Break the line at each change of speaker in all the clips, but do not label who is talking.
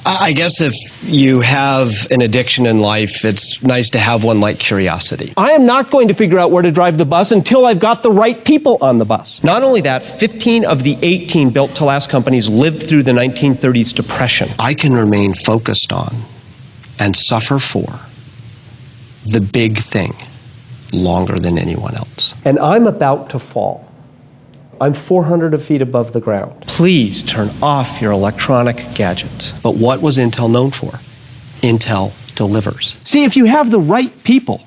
I guess if you have an addiction in life, it's nice to have one like curiosity.
I am not going to figure out where to drive the bus until I've got the right people on the bus. Not only that, 15 of the 18 built to last companies lived through the 1930s depression.
I can remain focused on and suffer for the big thing longer than anyone else.
And I'm about to fall. I'm 400 feet above the ground. Please turn off your electronic gadgets.
But what was Intel known for? Intel delivers.
See, if you have the right people,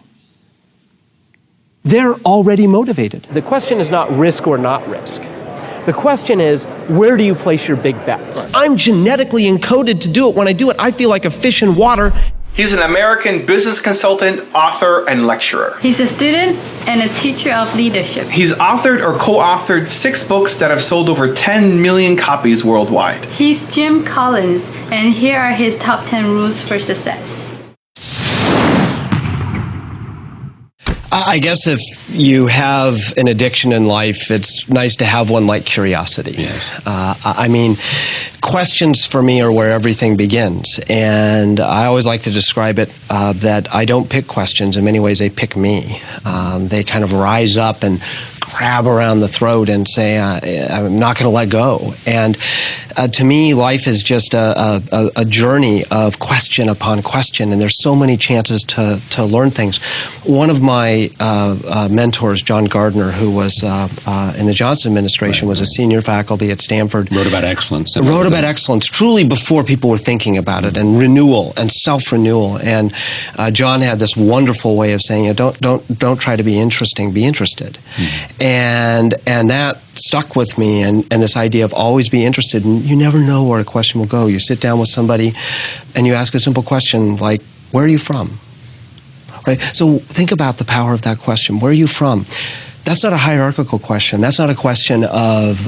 they're already motivated. The question is not risk or not risk. The question is, where do you place your big bets? I'm genetically encoded to do it. When I do it, I feel like a fish in water.
He's an American business consultant, author, and lecturer.
He's a student and a teacher of leadership.
He's authored or co-authored 6 books that have sold over 10 million copies worldwide.
He's Jim Collins, and here are his top 10 rules for success.
I guess if you have an addiction in life, it's nice to have one like curiosity.
Yes.
I mean, questions for me are where everything begins. And I always like to describe it that I don't pick questions. In many ways, they pick me. They kind of rise up and grab around the throat and say, I'm not going to let go. And to me, life is just a journey of question upon question, and there's so many chances to learn things. One of my mentors, John Gardner, who was in the Johnson administration, was a senior faculty at Stanford.
Wrote about excellence.
Wrote about excellence, truly before people were thinking about it, and renewal and self-renewal. And John had this wonderful way of saying, don't try to be interesting, be interested. And that stuck with me, and this idea of always be interested. And you never know where a question will go. You sit down with somebody and you ask a simple question like, where are you from? Right? So think about the power of that question. Where are you from? That's not a hierarchical question. That's not a question of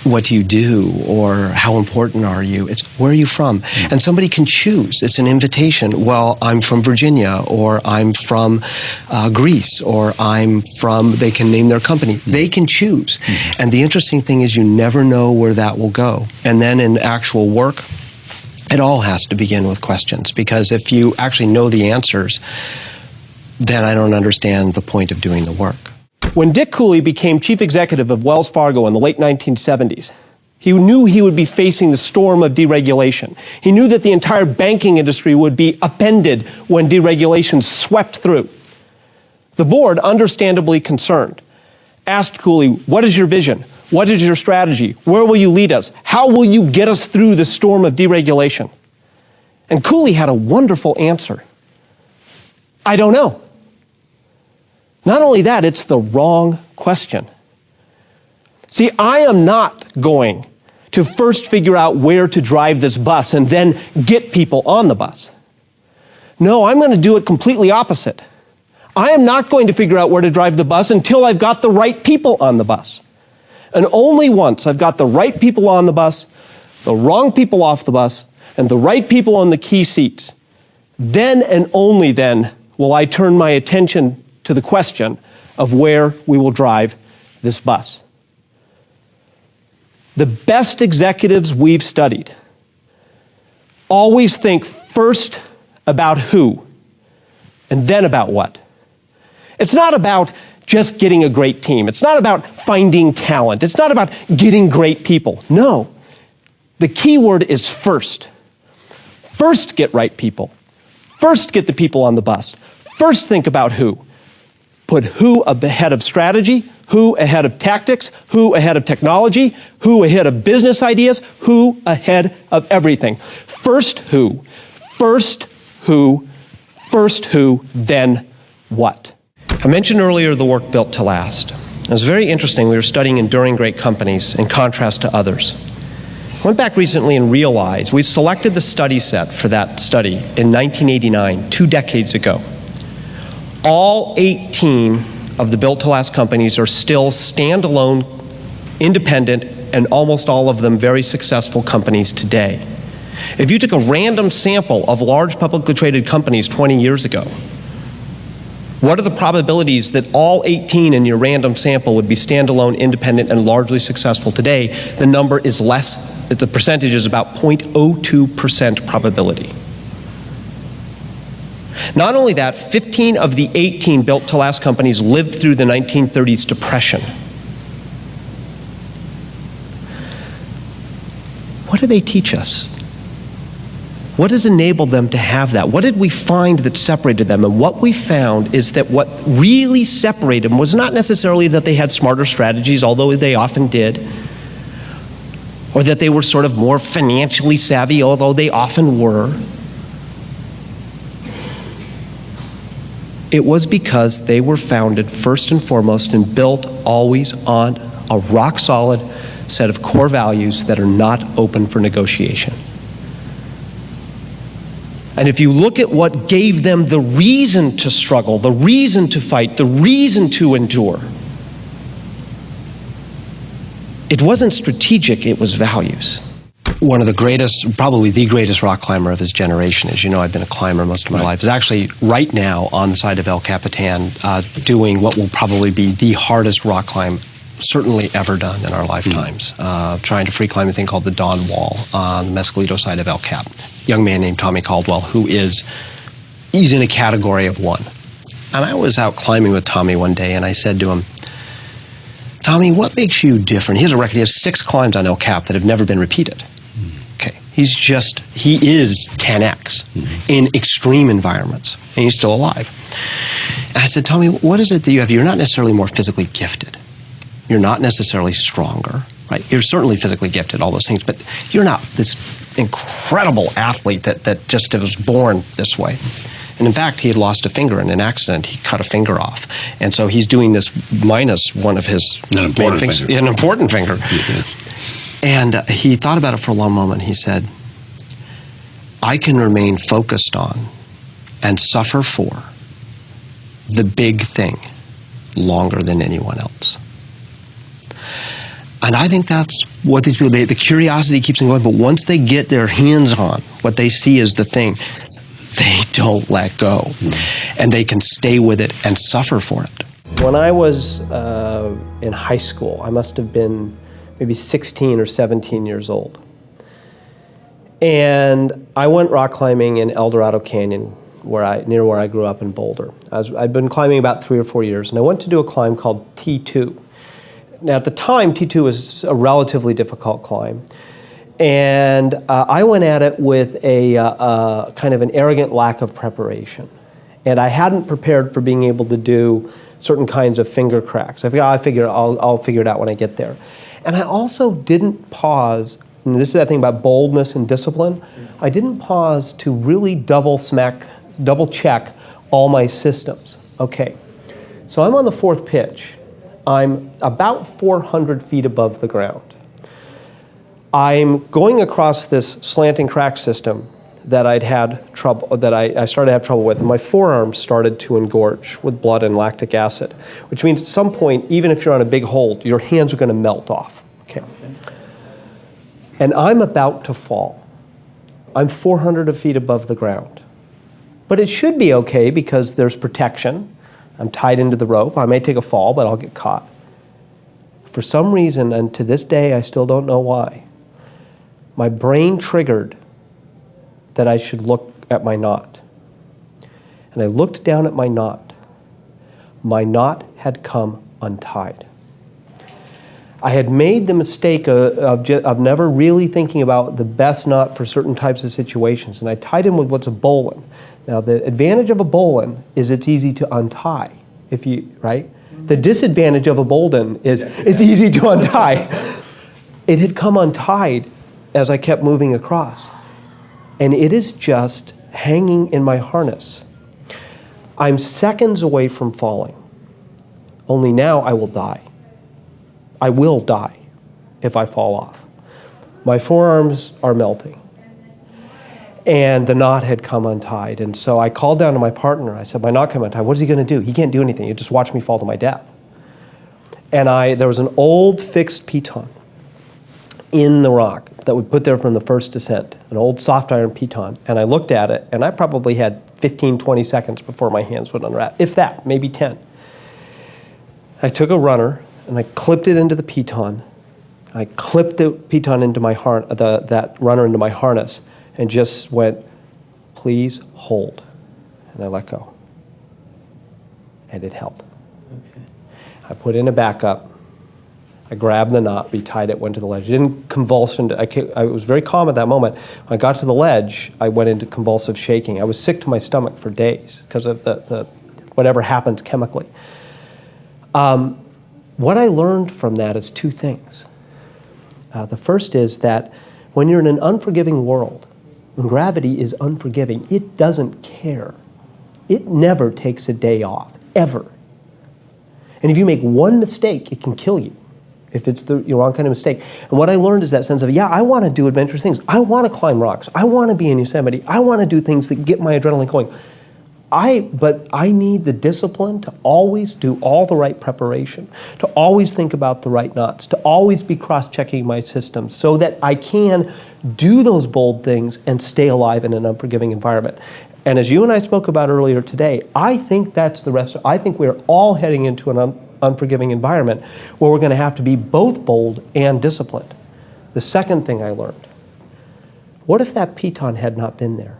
what do you do or how important are you. It's where are you from? And somebody can choose. It's an invitation. Well, I'm from Virginia, or I'm from Greece, or I'm from, they can name their company. They can choose. And the interesting thing is you never know where that will go. And then in actual work, it all has to begin with questions, because if you actually know the answers, then I don't understand the point of doing the work.
When Dick Cooley became chief executive of Wells Fargo in the late 1970s, he knew he would be facing the storm of deregulation. He knew that the entire banking industry would be upended when deregulation swept through. The board, understandably concerned, asked Cooley, what is your vision? What is your strategy? Where will you lead us? How will you get us through the storm of deregulation? And Cooley had a wonderful answer. I don't know. Not only that, it's the wrong question. See, I am not going to first figure out where to drive this bus and then get people on the bus. No, I'm going to do it completely opposite. I am not going to figure out where to drive the bus until I've got the right people on the bus. And only once I've got the right people on the bus, the wrong people off the bus, and the right people on the key seats, then and only then will I turn my attention to the question of where we will drive this bus. The best executives we've studied always think first about who and then about what. It's not about just getting a great team. It's not about finding talent. It's not about getting great people. No. The key word is first. First get right people. First get the people on the bus. First think about who. Put who ahead of strategy, who ahead of tactics, who ahead of technology, who ahead of business ideas, who ahead of everything. First who, then what? I mentioned earlier the work built to last. It was very interesting. We were studying enduring great companies in contrast to others. I went back recently and realized we selected the study set for that study in 1989, 2 decades ago. All 18 of the built to last companies are still standalone, independent, and almost all of them very successful companies today. If you took a random sample of large publicly traded companies 20 years ago, what are the probabilities that all 18 in your random sample would be standalone, independent, and largely successful today? The number is less the percentage is about 0.02% probability. Not only that, 15 of the 18 built-to-last companies lived through the 1930s depression. What do they teach us? What has enabled them to have that? What did we find that separated them? And what we found is that what really separated them was not necessarily that they had smarter strategies, although they often did, or that they were sort of more financially savvy, although they often were. It was because they were founded first and foremost and built always on a rock-solid set of core values that are not open for negotiation. And if you look at what gave them the reason to struggle, the reason to fight, the reason to endure, it wasn't strategic, it was values.
One of the greatest, probably the greatest rock climber of his generation, as you know, I've been a climber most of my life, is actually right now on the side of El Capitan doing what will probably be the hardest rock climb certainly ever done in our lifetimes, trying to free climb a thing called the Dawn Wall on the Mescalito side of El Cap. Young man named Tommy Caldwell, he's in a category of one. And I was out climbing with Tommy one day, and I said to him, Tommy, what makes you different? He has a record, he has 6 climbs on El Cap that have never been repeated. Okay, he is 10x in extreme environments, and he's still alive. And I said, Tommy, what is it that you have? You're not necessarily more physically gifted. You're not necessarily stronger, right? You're certainly physically gifted, all those things, but you're not this incredible athlete that just was born this way. And in fact, he had lost a finger in an accident. He cut a finger off. And so he's doing this minus one of his
an important
finger. Yeah. And he thought about it for a long moment. He said, I can remain focused on and suffer for the big thing longer than anyone else. And I think that's what these people, the curiosity keeps them going, but once they get their hands on what they see as the thing, they don't let go. And they can stay with it and suffer for it.
When I was in high school, I must have been maybe 16 or 17 years old. And I went rock climbing in El Dorado Canyon, near where I grew up in Boulder. I'd been climbing about 3 or 4 years, and I went to do a climb called T2. Now, at the time, T2 was a relatively difficult climb. And I went at it with a kind of an arrogant lack of preparation. And I hadn't prepared for being able to do certain kinds of finger cracks. I'll figure it out when I get there. And I also didn't pause, and this is that thing about boldness and discipline, I didn't pause to really double check all my systems. Okay, so I'm on the 4th pitch. I'm about 400 feet above the ground. I'm going across this slanting crack system that I started to have trouble with, and my forearms started to engorge with blood and lactic acid, which means at some point, even if you're on a big hold, your hands are going to melt off. Okay. And I'm about to fall. I'm 400 feet above the ground. But it should be okay because there's protection. I'm tied into the rope. I may take a fall, but I'll get caught. For some reason, and to this day I still don't know why, my brain triggered that I should look at my knot. And I looked down at my knot. My knot had come untied. I had made the mistake of never really thinking about the best knot for certain types of situations, and I tied him with what's a bowline. Now, the advantage of a bowline is it's easy to untie, right? The disadvantage of a bowline is it's easy to untie. It had come untied as I kept moving across, and it is just hanging in my harness. I'm seconds away from falling, only now I will die. I will die if I fall off. My forearms are melting. And the knot had come untied. And so I called down to my partner. I said, my knot came untied. What is he going to do? He can't do anything. He'll just watch me fall to my death. And there was an old fixed piton in the rock that we put there from the first descent, an old soft iron piton. And I looked at it, and I probably had 15, 20 seconds before my hands would unwrap, if that, maybe 10. I took a runner, and I clipped it into the piton. I clipped the piton into my that runner into my harness and just went, please hold. And I let go. And it held. Okay. I put in a backup. I grabbed the knot, retied it, went to the ledge. It didn't convulse. I was very calm at that moment. When I got to the ledge, I went into convulsive shaking. I was sick to my stomach for days because of the whatever happens chemically. What I learned from that is two things. The first is that when you're in an unforgiving world, when gravity is unforgiving, it doesn't care. It never takes a day off, ever. And if you make one mistake, it can kill you if it's the wrong kind of mistake. And what I learned is that sense of, yeah, I want to do adventurous things. I want to climb rocks. I want to be in Yosemite. I want to do things that get my adrenaline going. But I need the discipline to always do all the right preparation, to always think about the right knots, to always be cross-checking my systems so that I can do those bold things and stay alive in an unforgiving environment. And as you and I spoke about earlier today, I think that's the rest. I think we're all heading into an unforgiving environment where we're going to have to be both bold and disciplined. The second thing I learned, what if that piton had not been there?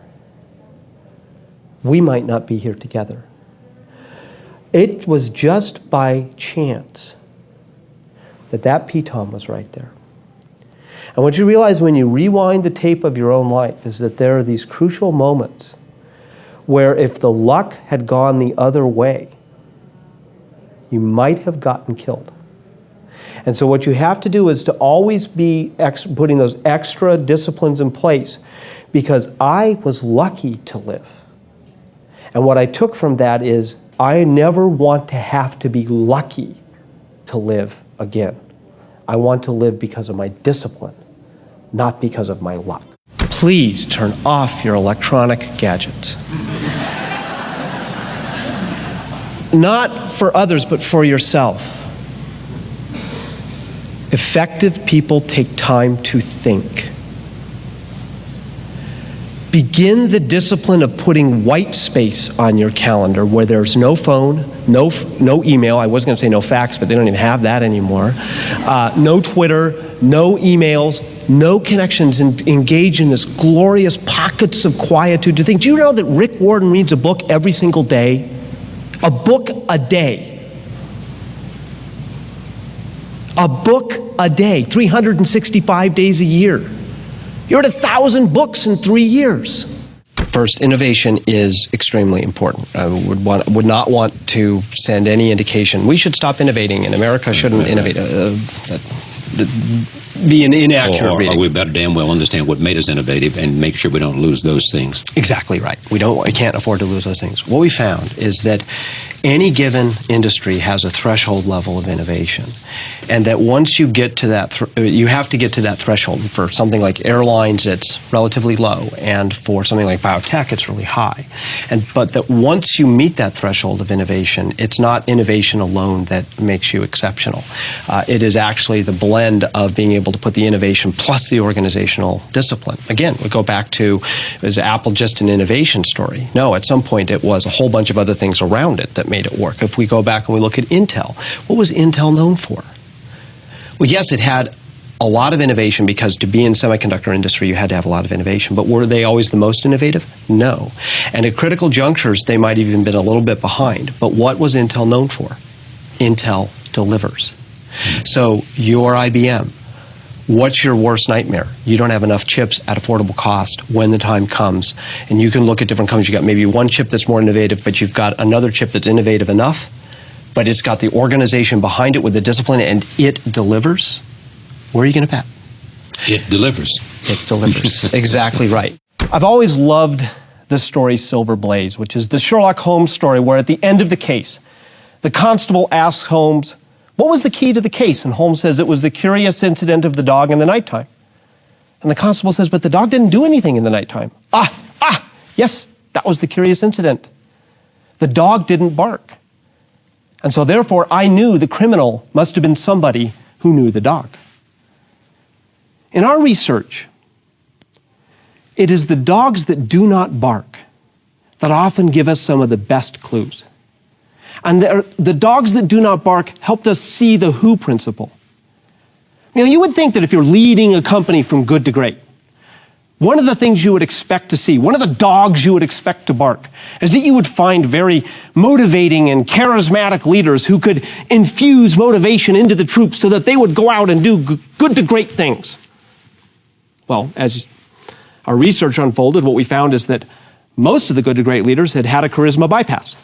We might not be here together. It was just by chance that piton was right there. And what you realize when you rewind the tape of your own life is that there are these crucial moments where if the luck had gone the other way, you might have gotten killed. And so what you have to do is to always be putting those extra disciplines in place, because I was lucky to live. And what I took from that is I never want to have to be lucky to live again. I want to live because of my discipline, not because of my luck. Please turn off your electronic gadgets. Not for others, but for yourself. Effective people take time to think. Begin the discipline of putting white space on your calendar where there's no phone, no email. I was going to say no fax, but they don't even have that anymore. No Twitter, no emails, no connections, and engage in this glorious pockets of quietude to think. Do you know that Rick Warren reads a book every single day? A book a day. A book a day, 365 days a year. You're at 1,000 books in 3 years. First, innovation is extremely important. I would not want to send any indication. We should stop innovating, and America shouldn't innovate. Be an inaccurate reading.
Or we better damn well understand what made us innovative and make sure we don't lose those things.
Exactly right. We can't afford to lose those things. What we found is that any given industry has a threshold level of innovation, and that once you get to that, you have to get to that threshold. For something like airlines, it's relatively low, and for something like biotech, it's really high. But that once you meet that threshold of innovation, it's not innovation alone that makes you exceptional. It is actually the blend of being able to put the innovation plus the organizational discipline. Again, we go back to, is Apple just an innovation story? No, at some point it was a whole bunch of other things around it that made it work. If we go back and we look at Intel, what was Intel known for? Well, yes, it had a lot of innovation because to be in semiconductor industry, you had to have a lot of innovation. But were they always the most innovative? No. And at critical junctures, they might have even been a little bit behind. But what was Intel known for? Intel delivers. So your IBM, what's your worst nightmare? You don't have enough chips at affordable cost when the time comes. And you can look at different companies. You've got maybe one chip that's more innovative, but you've got another chip that's innovative enough, but it's got the organization behind it with the discipline, and it delivers. Where are you going to bet?
It delivers.
It delivers. Exactly right.
I've always loved the story Silver Blaze, which is the Sherlock Holmes story where at the end of the case, the constable asks Holmes, what was the key to the case? And Holmes says it was the curious incident of the dog in the nighttime. And the constable says, but the dog didn't do anything in the nighttime. Yes, that was the curious incident. The dog didn't bark. And so therefore, I knew the criminal must have been somebody who knew the dog. In our research, it is the dogs that do not bark that often give us some of the best clues. And the dogs that do not bark helped us see the who principle. You know, you would think that if you're leading a company from good to great, one of the things you would expect to see, one of the dogs you would expect to bark, is that you would find very motivating and charismatic leaders who could infuse motivation into the troops so that they would go out and do good to great things. Well, as our research unfolded, what we found is that most of the good to great leaders had had a charisma bypass.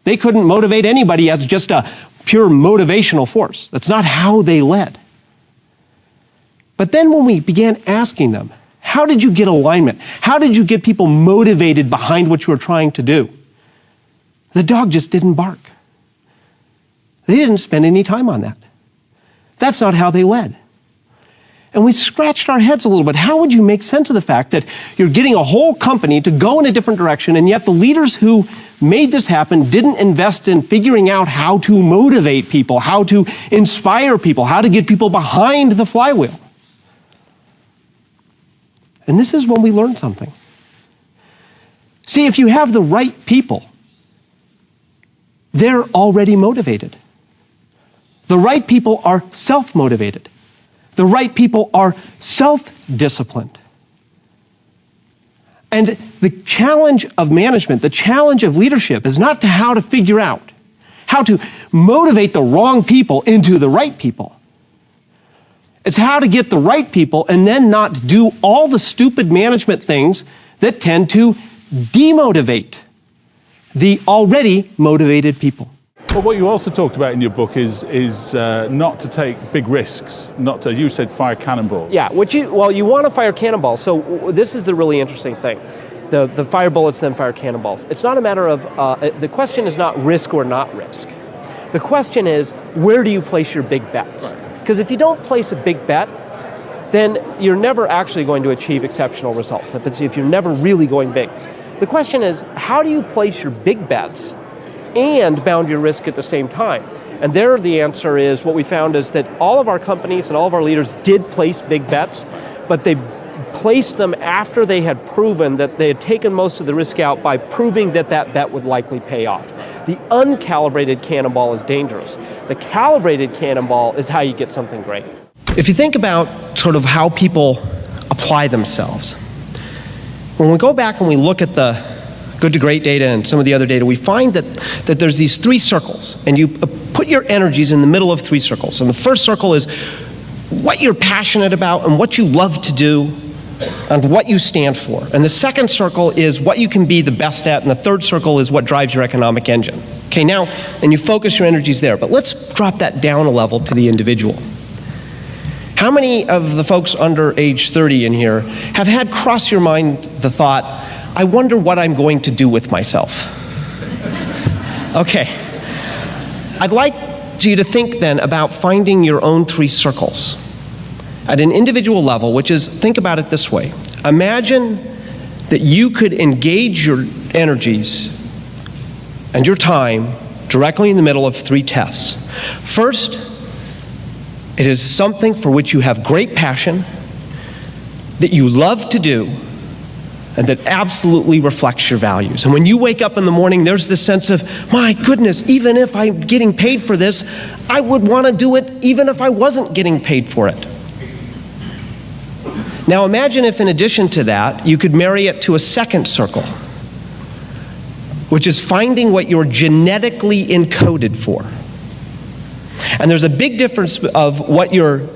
They couldn't motivate anybody as just a pure motivational force. That's not how they led. But then when we began asking them, how did you get alignment? How did you get people motivated behind what you were trying to do? The dog just didn't bark. They didn't spend any time on that. That's not how they led. And we scratched our heads a little bit. How would you make sense of the fact that you're getting a whole company to go in a different direction, and yet the leaders who made this happen didn't invest in figuring out how to motivate people, how to inspire people, how to get people behind the flywheel? And this is when we learn something. See, if you have the right people, they're already motivated. The right people are self-motivated. The right people are self-disciplined. And the challenge of management, the challenge of leadership is not how to figure out how to motivate the wrong people into the right people. It's how to get the right people and then not do all the stupid management things that tend to demotivate the already motivated people.
Well, what you also talked about in your book is not to take big risks, not to, you said, fire cannonballs.
Yeah, you want to fire cannonballs. So this is the really interesting thing. The fire bullets, then fire cannonballs. It's not a matter of, the question is not risk or not risk. The question is, where do you place your big bets? Right. Because if you don't place a big bet, then you're never actually going to achieve exceptional results, if you're never really going big. The question is, how do you place your big bets and bound your risk at the same time? And there the answer is, what we found is that all of our companies and all of our leaders did place big bets, but they placed them after they had proven that they had taken most of the risk out by proving that that bet would likely pay off. The uncalibrated cannonball is dangerous. The calibrated cannonball is how you get something great. If you think about sort of how people apply themselves, when we go back and we look at the good to great data and some of the other data, we find that there's these three circles, and you put your energies in the middle of three circles. And the first circle is what you're passionate about and what you love to do and what you stand for. And the second circle is what you can be the best at, and the third circle is what drives your economic engine. Okay, now, and you focus your energies there, but let's drop that down a level to the individual. How many of the folks under age 30 in here have had cross your mind the thought, I wonder what I'm going to do with myself? Okay. I'd like you to think then about finding your own three circles at an individual level, which is, think about it this way. Imagine that you could engage your energies and your time directly in the middle of three tests. First, it is something for which you have great passion, that you love to do, and that absolutely reflects your values. And when you wake up in the morning, there's this sense of, my goodness, even if I'm getting paid for this, I would want to do it even if I wasn't getting paid for it. Now imagine if in addition to that, you could marry it to a second circle, which is finding what you're genetically encoded for. And there's a big difference of what you're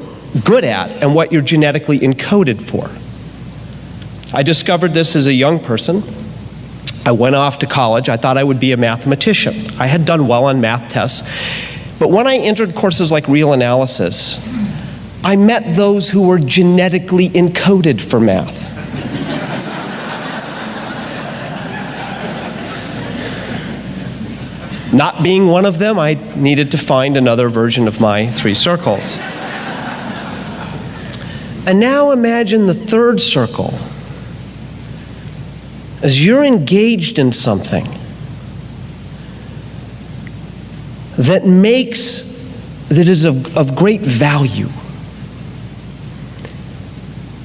good at and what you're genetically encoded for. I discovered this as a young person. I went off to college. I thought I would be a mathematician. I had done well on math tests. But when I entered courses like real analysis, I met those who were genetically encoded for math. Not being one of them, I needed to find another version of my three circles. And now imagine the third circle. As you're engaged in something that is of great value.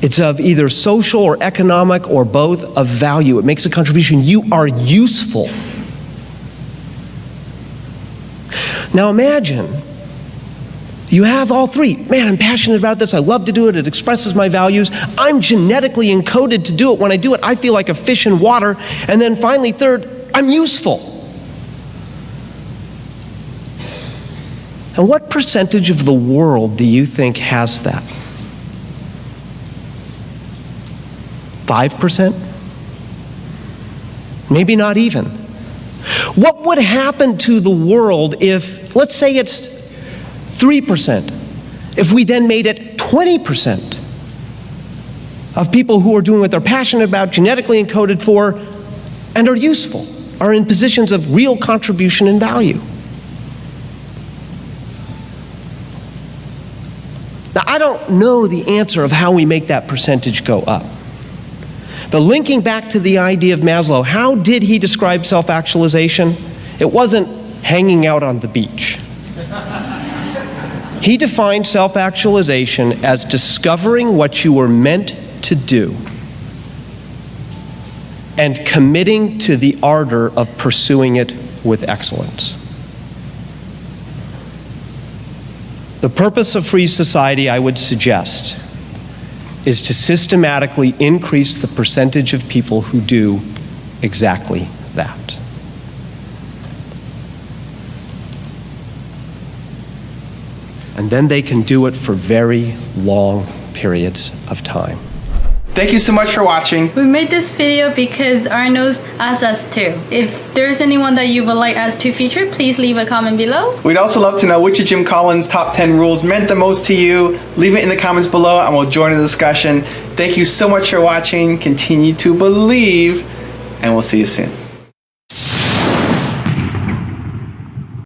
It's of either social or economic or both of value. It makes a contribution. You are useful. Now imagine You have all three. Man, I'm passionate about this. I love to do it. It expresses my values. I'm genetically encoded to do it. When I do it, I feel like a fish in water. And then finally, third, I'm useful. And what percentage of the world do you think has that? 5%? Maybe not even. What would happen to the world if, let's say it's 3%, if we then made it 20% of people who are doing what they're passionate about, genetically encoded for, and are useful, are in positions of real contribution and value? Now, I don't know the answer of how we make that percentage go up. But linking back to the idea of Maslow, how did he describe self-actualization? It wasn't hanging out on the beach. He defined self-actualization as discovering what you were meant to do and committing to the ardor of pursuing it with excellence. The purpose of free society, I would suggest, is to systematically increase the percentage of people who do exactly that. And then they can do it for very long periods of time.
Thank you so much for watching.
We made this video because Arno's asked us to. If there's anyone that you would like us to feature, please leave a comment below.
We'd also love to know which of Jim Collins' top 10 rules meant the most to you. Leave it in the comments below and we'll join the discussion. Thank you so much for watching. Continue to believe, and we'll see you soon.